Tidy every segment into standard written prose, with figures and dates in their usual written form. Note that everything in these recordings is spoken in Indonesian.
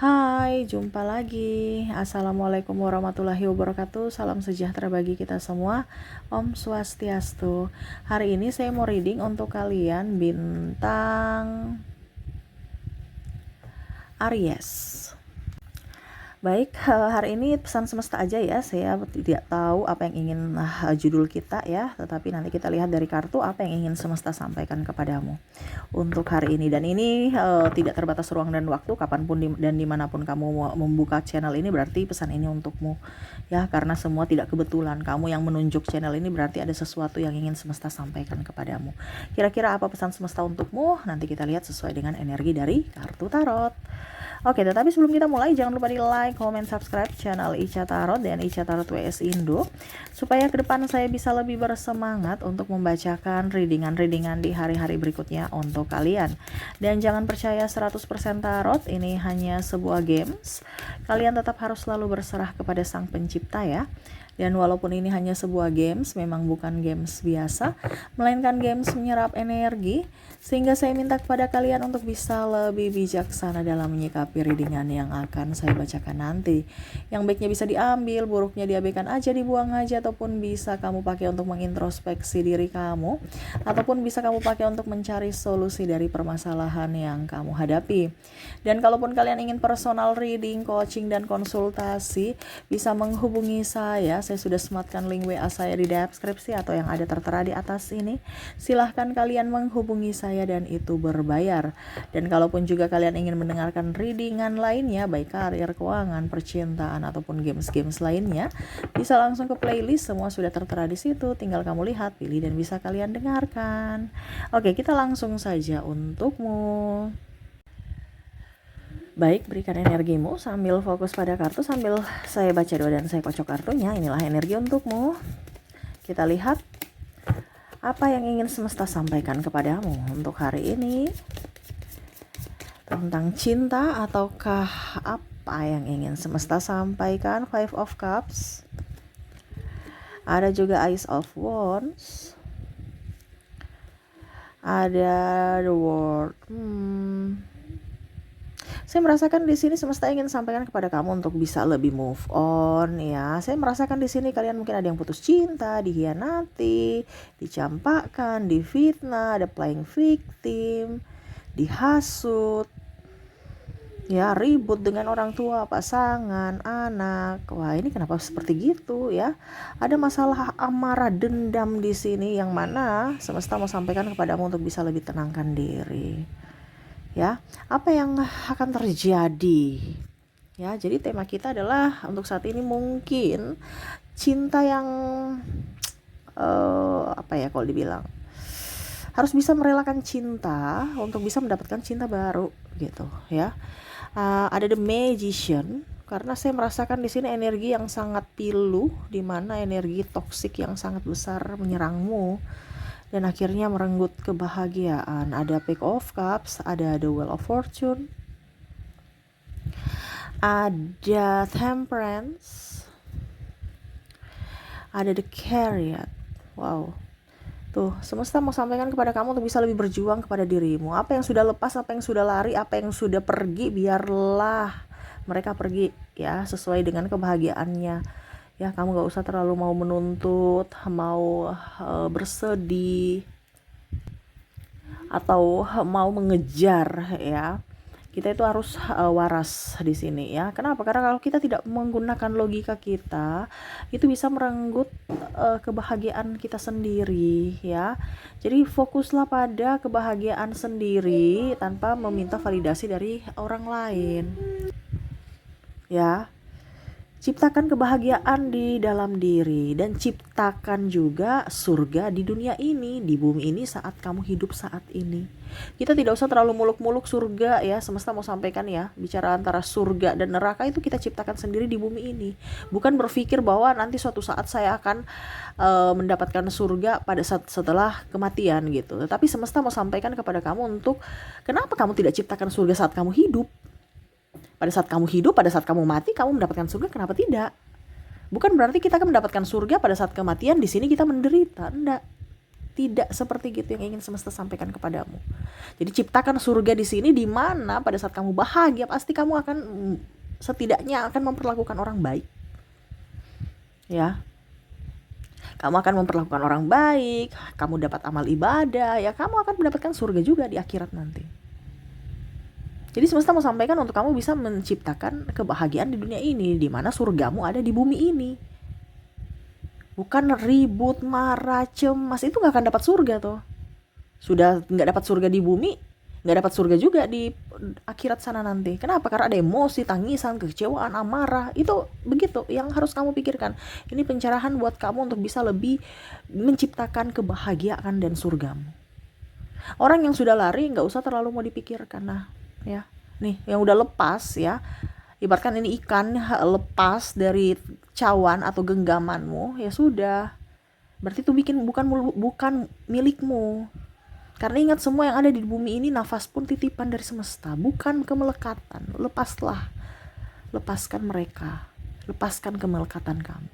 Hai, jumpa lagi. Assalamualaikum warahmatullahi wabarakatuh. Salam sejahtera bagi kita semua. Om Swastiastu. Hari ini saya mau reading untuk kalian bintang Aries. Baik, hari ini pesan semesta aja ya. Saya tidak tahu apa yang ingin judul kita ya, tetapi nanti kita lihat dari kartu apa yang ingin semesta sampaikan kepadamu untuk hari ini. Dan ini tidak terbatas ruang dan waktu, kapanpun dan dimanapun kamu mau membuka channel ini, berarti pesan ini untukmu ya, karena semua tidak kebetulan. Kamu yang menunjuk channel ini berarti ada sesuatu yang ingin semesta sampaikan kepadamu. Kira-kira apa pesan semesta untukmu? Nanti kita lihat sesuai dengan energi dari kartu tarot. Oke, tetapi sebelum kita mulai, jangan lupa di like, comment, subscribe channel Ica Tarot dan Ica Tarot WS Indo, supaya ke depan saya bisa lebih bersemangat untuk membacakan readingan-readingan di hari-hari berikutnya untuk kalian. Dan jangan percaya 100% tarot, ini hanya sebuah games. Kalian tetap harus selalu berserah kepada Sang Pencipta ya. Dan walaupun ini hanya sebuah games, memang bukan games biasa, melainkan games menyerap energi, sehingga saya minta kepada kalian untuk bisa lebih bijaksana dalam menyikapi readingan yang akan saya bacakan nanti. Yang baiknya bisa diambil, buruknya diabaikan aja, dibuang aja, ataupun bisa kamu pakai untuk mengintrospeksi diri kamu, ataupun bisa kamu pakai untuk mencari solusi dari permasalahan yang kamu hadapi. Dan kalaupun kalian ingin personal reading, coaching, dan konsultasi, bisa menghubungi saya. Saya sudah sematkan link WA saya di deskripsi atau yang ada tertera di atas ini. Silahkan kalian menghubungi saya dan itu berbayar. Dan kalaupun juga kalian ingin mendengarkan readingan lainnya, baik karir, keuangan, percintaan, ataupun games-games lainnya, bisa langsung ke playlist, semua sudah tertera di situ. Tinggal kamu lihat, pilih, dan bisa kalian dengarkan. Oke, kita langsung saja untukmu. Baik, berikan energimu sambil fokus pada kartu, sambil saya baca doa dan saya kocok kartunya. Inilah energi untukmu. Kita lihat apa yang ingin semesta sampaikan kepadamu untuk hari ini. Tentang cinta ataukah apa yang ingin semesta sampaikan? Five of Cups. Ada juga Ace of Wands. Ada The World. Saya merasakan di sini semesta ingin sampaikan kepada kamu untuk bisa lebih move on ya. Saya merasakan di sini kalian mungkin ada yang putus cinta, dihianati, dicampakkan, difitnah, ada playing victim, dihasut. Ya, ribut dengan orang tua, pasangan, anak. Wah, ini kenapa seperti gitu ya? Ada masalah amarah, dendam di sini yang mana semesta mau sampaikan kepadamu untuk bisa lebih tenangkan diri. Ya, apa yang akan terjadi? Ya, jadi tema kita adalah untuk saat ini mungkin cinta yang apa ya kalau dibilang, harus bisa merelakan cinta untuk bisa mendapatkan cinta baru gitu ya. Ada The Magician, karena saya merasakan di sini energi yang sangat pilu, di mana energi toksik yang sangat besar menyerangmu dan akhirnya merenggut kebahagiaan. Ada Page of Cups, ada The Wheel of Fortune, ada Temperance, ada The Chariot. Wow, tuh semesta mau sampaikan kepada kamu untuk bisa lebih berjuang kepada dirimu. Apa yang sudah lepas, apa yang sudah lari, apa yang sudah pergi, biarlah mereka pergi ya, sesuai dengan kebahagiaannya. Ya, kamu gak usah terlalu mau menuntut, mau bersedih, atau mau mengejar ya. Kita itu harus waras di sini ya. Kenapa? Karena kalau kita tidak menggunakan logika kita, itu bisa merenggut kebahagiaan kita sendiri ya. Jadi fokuslah pada kebahagiaan sendiri tanpa meminta validasi dari orang lain. Ya. Ciptakan kebahagiaan di dalam diri dan ciptakan juga surga di dunia ini, di bumi ini saat kamu hidup saat ini. Kita tidak usah terlalu muluk-muluk surga ya, semesta mau sampaikan ya, bicara antara surga dan neraka itu kita ciptakan sendiri di bumi ini. Bukan berpikir bahwa nanti suatu saat saya akan mendapatkan surga pada saat setelah kematian gitu. Tetapi semesta mau sampaikan kepada kamu untuk kenapa kamu tidak ciptakan surga saat kamu hidup. Pada saat kamu hidup, pada saat kamu mati, kamu mendapatkan surga, kenapa tidak? Bukan berarti kita akan mendapatkan surga pada saat kematian, di sini kita menderita. Enggak. Tidak seperti gitu yang ingin semesta sampaikan kepadamu. Jadi ciptakan surga di sini, di mana pada saat kamu bahagia pasti kamu akan setidaknya akan memperlakukan orang baik. Ya. Kamu akan memperlakukan orang baik, kamu dapat amal ibadah, ya kamu akan mendapatkan surga juga di akhirat nanti. Jadi semesta mau sampaikan untuk kamu bisa menciptakan kebahagiaan di dunia ini, di mana surgamu ada di bumi ini. Bukan ribut, marah, cemas, itu gak akan dapat surga tuh. Sudah gak dapat surga di bumi, gak dapat surga juga di akhirat sana nanti. Kenapa? Karena ada emosi, tangisan, kekecewaan, amarah. Itu begitu yang harus kamu pikirkan. Ini pencerahan buat kamu untuk bisa lebih menciptakan kebahagiaan dan surgamu. Orang yang sudah lari gak usah terlalu mau dipikirkan. Nah ya, nih yang udah lepas ya, ibaratkan ini ikan lepas dari cawan atau genggamanmu, ya sudah, berarti itu bukan milikmu. Karena ingat, semua yang ada di bumi ini nafas pun titipan dari semesta, bukan kemelekatan. Lepaskan mereka, lepaskan kemelekatan kamu.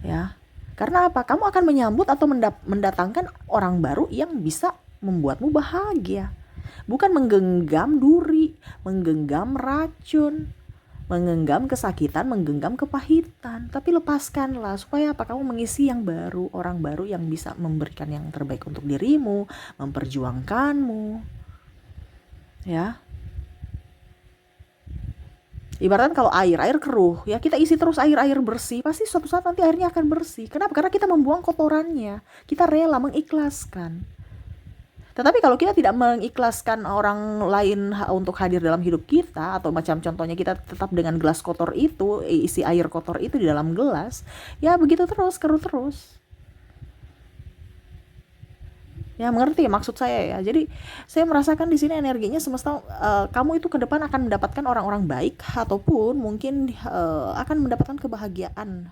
Ya, karena apa? Kamu akan menyambut atau mendatangkan orang baru yang bisa membuatmu bahagia. Bukan menggenggam duri, menggenggam racun, menggenggam kesakitan, menggenggam kepahitan. Tapi lepaskanlah, supaya apa? Kamu mengisi yang baru, orang baru yang bisa memberikan yang terbaik untuk dirimu, memperjuangkanmu. Ya. Ibaratkan kalau air keruh, ya kita isi terus air bersih, pasti suatu saat nanti airnya akan bersih. Kenapa? Karena kita membuang kotorannya, kita rela mengikhlaskan. Tetapi kalau kita tidak mengikhlaskan orang lain untuk hadir dalam hidup kita, atau macam contohnya kita tetap dengan gelas kotor itu, isi air kotor itu di dalam gelas, ya begitu terus, keruh terus. Ya, mengerti maksud saya ya. Jadi saya merasakan di sini energinya semesta, kamu itu ke depan akan mendapatkan orang-orang baik, ataupun mungkin akan mendapatkan kebahagiaan.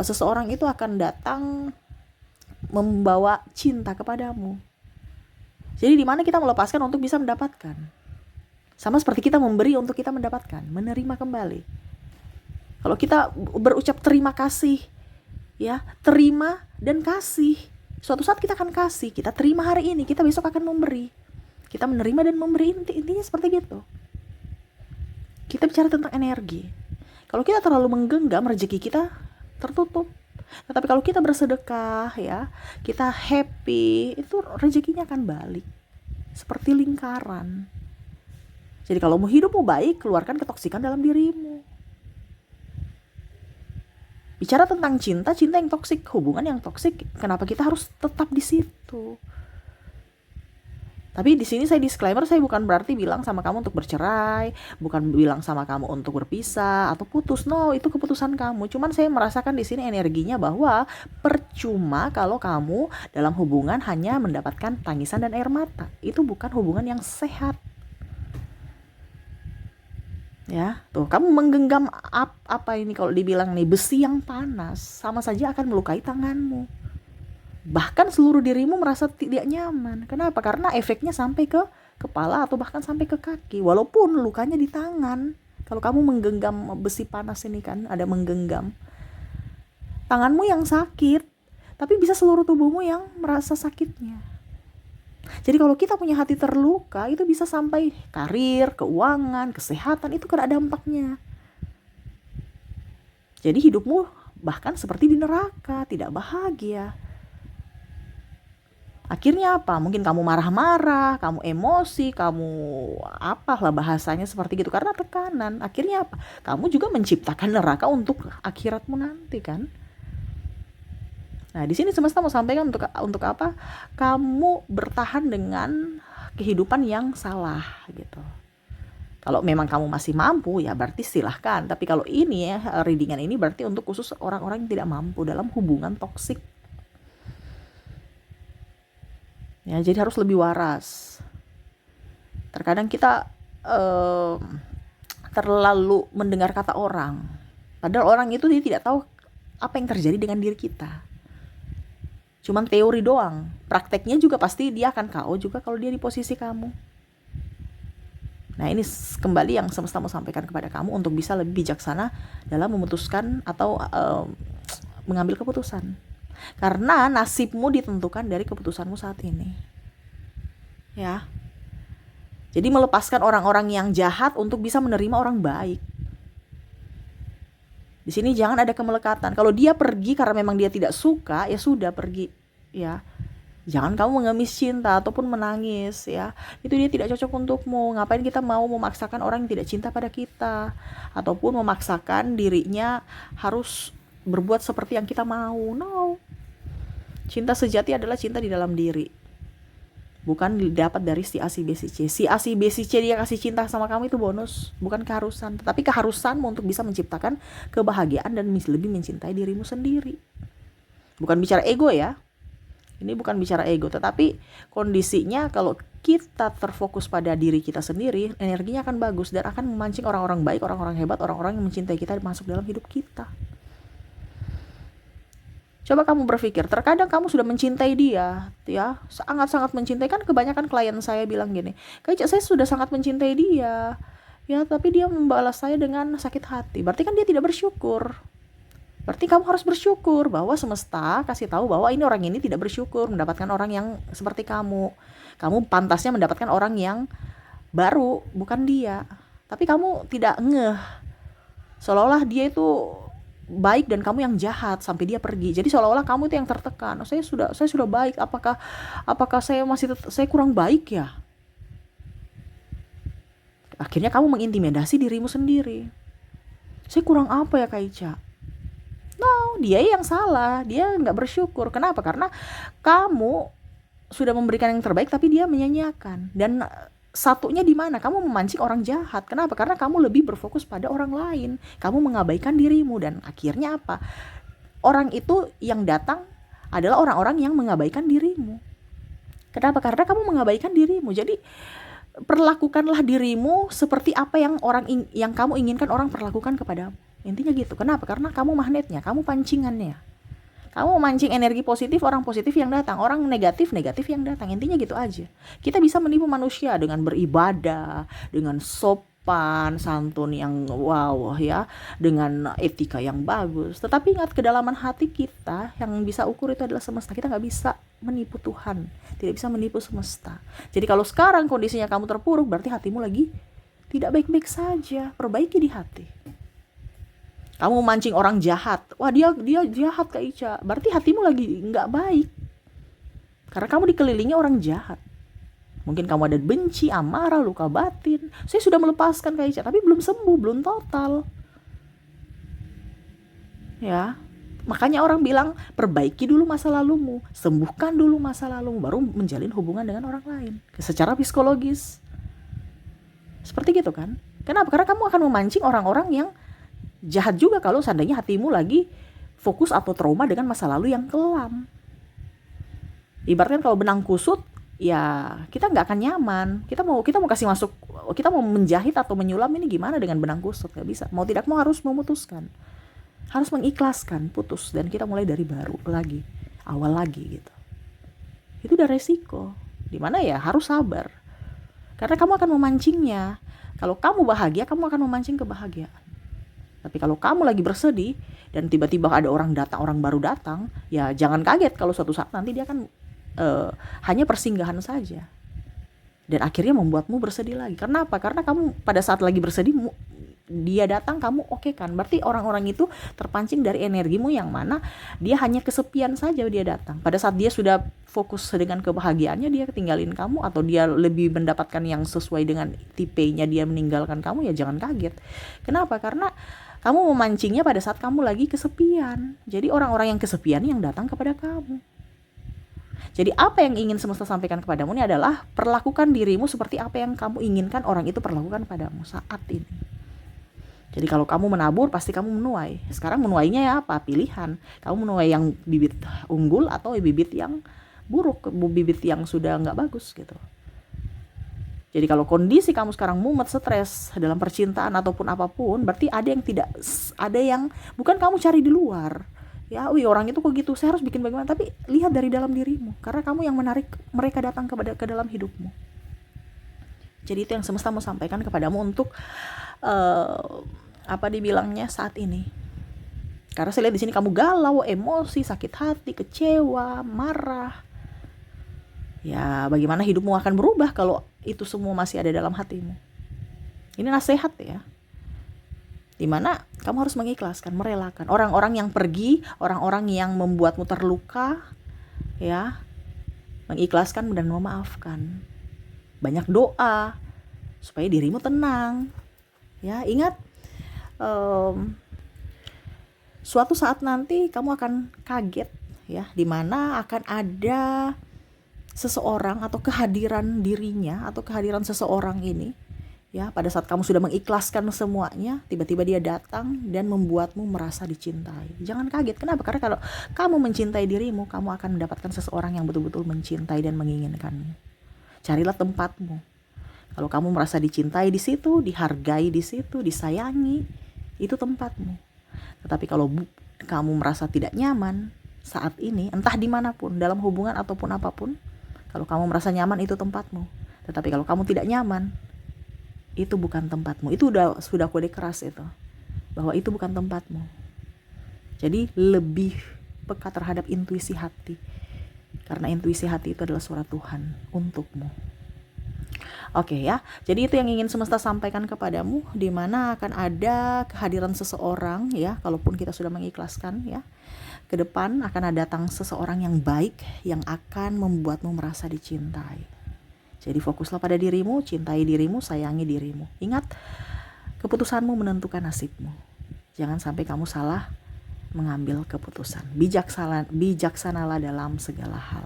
Seseorang itu akan datang membawa cinta kepadamu. Jadi di mana kita melepaskan untuk bisa mendapatkan. Sama seperti kita memberi untuk kita mendapatkan, menerima kembali. Kalau kita berucap terima kasih, ya, terima dan kasih. Suatu saat kita akan kasih, kita terima hari ini, kita besok akan memberi. Kita menerima dan memberi, intinya seperti gitu. Kita bicara tentang energi. Kalau kita terlalu menggenggam, rezeki kita tertutup. Tetapi kalau kita bersedekah, ya, kita happy, itu rezekinya akan balik. Seperti lingkaran. Jadi kalau mau hidupmu baik, keluarkan ketoksikan dalam dirimu. Bicara tentang cinta yang toksik, hubungan yang toksik, kenapa kita harus tetap di situ? Tapi di sini saya disclaimer, saya bukan berarti bilang sama kamu untuk bercerai, bukan bilang sama kamu untuk berpisah atau putus. No, itu keputusan kamu. Cuman saya merasakan di sini energinya bahwa percuma kalau kamu dalam hubungan hanya mendapatkan tangisan dan air mata. Itu bukan hubungan yang sehat. Ya, tuh kamu menggenggam apa ini kalau dibilang nih, besi yang panas, sama saja akan melukai tanganmu. Bahkan seluruh dirimu merasa tidak nyaman. Kenapa? Karena efeknya sampai ke kepala atau bahkan sampai ke kaki. Walaupun lukanya di tangan. Kalau kamu menggenggam besi panas ini kan, ada menggenggam. Tanganmu yang sakit, tapi bisa seluruh tubuhmu yang merasa sakitnya. Jadi kalau kita punya hati terluka, itu bisa sampai karir, keuangan, kesehatan, itu kan ada dampaknya. Jadi hidupmu bahkan seperti di neraka, tidak bahagia. Akhirnya apa? Mungkin kamu marah-marah, kamu emosi, kamu apalah bahasanya seperti gitu, karena tekanan. Akhirnya apa? Kamu juga menciptakan neraka untuk akhiratmu nanti kan. Nah, di sini semesta mau sampaikan untuk apa? Kamu bertahan dengan kehidupan yang salah gitu. Kalau memang kamu masih mampu, ya berarti silahkan. Tapi kalau ini ya, readingan ini berarti untuk khusus orang-orang yang tidak mampu dalam hubungan toksik. Ya, jadi harus lebih waras. Terkadang kita terlalu mendengar kata orang, padahal orang itu dia tidak tahu apa yang terjadi dengan diri kita. Cuman teori doang, prakteknya juga pasti dia akan KO juga kalau dia di posisi kamu. Nah, ini kembali yang semesta mau sampaikan kepada kamu untuk bisa lebih bijaksana dalam memutuskan atau mengambil keputusan. Karena nasibmu ditentukan dari keputusanmu saat ini. Ya. Jadi melepaskan orang-orang yang jahat untuk bisa menerima orang baik. Di sini jangan ada kemelekatan. Kalau dia pergi karena memang dia tidak suka, ya sudah pergi, ya. Jangan kamu mengemis cinta ataupun menangis, ya. Itu dia tidak cocok untukmu. Ngapain kita mau memaksakan orang yang tidak cinta pada kita, ataupun memaksakan dirinya harus berbuat seperti yang kita mau. No. Cinta sejati adalah cinta di dalam diri, bukan didapat dari si A, si B, si C. Si A, si B, si C dia kasih cinta sama kamu itu bonus, bukan keharusan. Tetapi keharusanmu untuk bisa menciptakan kebahagiaan dan lebih mencintai dirimu sendiri. Bukan bicara ego ya. Ini bukan bicara ego, tetapi kondisinya kalau kita terfokus pada diri kita sendiri, energinya akan bagus dan akan memancing orang-orang baik, orang-orang hebat, orang-orang yang mencintai kita masuk dalam hidup kita. Coba kamu berpikir, terkadang kamu sudah mencintai dia, ya, sangat-sangat mencintai. Kan kebanyakan klien saya bilang gini, Kak, saya sudah sangat mencintai dia, ya, tapi dia membalas saya dengan sakit hati. Berarti kan dia tidak bersyukur. Berarti kamu harus bersyukur bahwa semesta kasih tahu bahwa ini orang ini tidak bersyukur mendapatkan orang yang seperti kamu. Kamu pantasnya mendapatkan orang yang baru, bukan dia. Tapi kamu tidak ngeh, seolah-olah dia itu baik dan kamu yang jahat sampai dia pergi. Jadi seolah-olah kamu itu yang tertekan. Saya sudah baik, apakah saya kurang baik ya? Akhirnya kamu mengintimidasi dirimu sendiri. Saya kurang apa ya, Kak Ica? No, dia yang salah. Dia nggak bersyukur. Kenapa? Karena kamu sudah memberikan yang terbaik tapi dia menyanyiakan. Dan satunya di mana? Kamu memancing orang jahat. Kenapa? Karena kamu lebih berfokus pada orang lain. Kamu mengabaikan dirimu dan akhirnya apa? Orang itu yang datang adalah orang-orang yang mengabaikan dirimu. Kenapa? Karena kamu mengabaikan dirimu. Jadi perlakukanlah dirimu seperti apa yang yang kamu inginkan orang perlakukan kepadamu. Intinya gitu. Kenapa? Karena kamu magnetnya, kamu pancingannya. Kamu memancing energi positif, orang positif yang datang, orang negatif yang datang. Intinya gitu aja. Kita bisa menipu manusia dengan beribadah, dengan sopan santun yang wow ya, dengan etika yang bagus. Tetapi ingat, kedalaman hati kita yang bisa ukur itu adalah semesta. Kita nggak bisa menipu Tuhan, tidak bisa menipu semesta. Jadi kalau sekarang kondisinya kamu terpuruk, berarti hatimu lagi tidak baik-baik saja. Perbaiki di hati. Kamu memancing orang jahat, wah dia jahat Kak Ica, berarti hatimu lagi nggak baik. Karena kamu dikelilingi orang jahat. Mungkin kamu ada benci, amarah, luka batin. Saya sudah melepaskan Kak Ica, tapi belum sembuh, belum total. Ya, makanya orang bilang perbaiki dulu masa lalumu, sembuhkan dulu masa lalumu, baru menjalin hubungan dengan orang lain. Secara psikologis. Seperti gitu kan? Kenapa? Karena kamu akan memancing orang-orang yang jahat juga kalau seandainya hatimu lagi fokus atau trauma dengan masa lalu yang kelam. Ibaratkan kalau benang kusut, ya kita nggak akan nyaman. Kita mau kasih masuk, kita mau menjahit atau menyulam ini gimana dengan benang kusut? Nggak bisa. Mau tidak mau harus memutuskan, harus mengikhlaskan, putus, dan kita mulai dari baru lagi, awal lagi gitu. Itu udah resiko. Dimana ya harus sabar. Karena kamu akan memancingnya. Kalau kamu bahagia, kamu akan memancing kebahagiaan. Tapi kalau kamu lagi bersedih dan tiba-tiba ada orang baru datang, ya jangan kaget kalau suatu saat nanti dia akan hanya persinggahan saja. Dan akhirnya membuatmu bersedih lagi. Kenapa? Karena kamu pada saat lagi bersedih, dia datang, kamu oke kan? Berarti orang-orang itu terpancing dari energimu yang mana dia hanya kesepian saja dia datang. Pada saat dia sudah fokus dengan kebahagiaannya, dia ketinggalin kamu, atau dia lebih mendapatkan yang sesuai dengan tipenya, dia meninggalkan kamu, ya jangan kaget. Kenapa? Karena kamu memancingnya pada saat kamu lagi kesepian. Jadi orang-orang yang kesepian yang datang kepada kamu. Jadi apa yang ingin semesta sampaikan kepadamu ini adalah perlakukan dirimu seperti apa yang kamu inginkan orang itu perlakukan padamu saat ini. Jadi kalau kamu menabur, pasti kamu menuai. Sekarang menuainya ya apa? Pilihan. Kamu menuai yang bibit unggul atau bibit yang buruk, bibit yang sudah nggak bagus gitu. Jadi kalau kondisi kamu sekarang mumet, stres dalam percintaan ataupun apapun, berarti ada yang bukan kamu cari di luar. Ya, orang itu kok gitu, saya harus bikin bagaimana? Tapi lihat dari dalam dirimu, karena kamu yang menarik mereka datang ke dalam hidupmu. Jadi itu yang semesta mau sampaikan kepadamu untuk apa dibilangnya saat ini. Karena saya lihat di sini kamu galau, emosi, sakit hati, kecewa, marah. Ya, bagaimana hidupmu akan berubah kalau itu semua masih ada dalam hatimu? Ini nasihat ya. Dimana kamu harus mengikhlaskan, merelakan orang-orang yang pergi, orang-orang yang membuatmu terluka, ya, mengikhlaskan dan memaafkan. Banyak doa supaya dirimu tenang. Ya, ingat, suatu saat nanti kamu akan kaget ya, dimana akan ada seseorang atau kehadiran dirinya atau kehadiran seseorang ini ya, pada saat kamu sudah mengikhlaskan semuanya, tiba-tiba dia datang dan membuatmu merasa dicintai. Jangan kaget. Kenapa? Karena kalau kamu mencintai dirimu, kamu akan mendapatkan seseorang yang betul-betul mencintai dan menginginkanmu. Carilah tempatmu. Kalau kamu merasa dicintai di situ, dihargai di situ, disayangi, itu tempatmu. Tetapi kalau kamu merasa tidak nyaman saat ini, entah dimanapun, dalam hubungan ataupun apapun, kalau kamu merasa nyaman itu tempatmu. Tetapi kalau kamu tidak nyaman, itu bukan tempatmu. Itu sudah kode keras itu, bahwa itu bukan tempatmu. Jadi lebih peka terhadap intuisi hati, karena intuisi hati itu adalah suara Tuhan untukmu. Oke ya, jadi itu yang ingin semesta sampaikan kepadamu, di mana akan ada kehadiran seseorang ya, kalaupun kita sudah mengikhlaskan ya, ke depan akan ada datang seseorang yang baik yang akan membuatmu merasa dicintai. Jadi fokuslah pada dirimu, cintai dirimu, sayangi dirimu. Ingat, keputusanmu menentukan nasibmu. Jangan sampai kamu salah mengambil keputusan. Bijaksanalah dalam segala hal.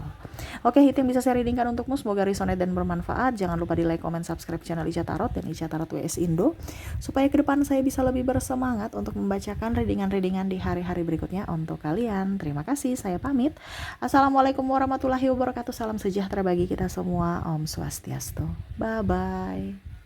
Oke, itu yang bisa saya readingkan untukmu. Semoga resonate dan bermanfaat. Jangan lupa di like, comment, subscribe channel Ica Tarot dan Ica Tarot WS Indo, supaya ke depan saya bisa lebih bersemangat untuk membacakan readingan-readingan di hari-hari berikutnya untuk kalian. Terima kasih, saya pamit. Assalamualaikum warahmatullahi wabarakatuh. Salam sejahtera bagi kita semua. Om Swastiastu. Bye-bye.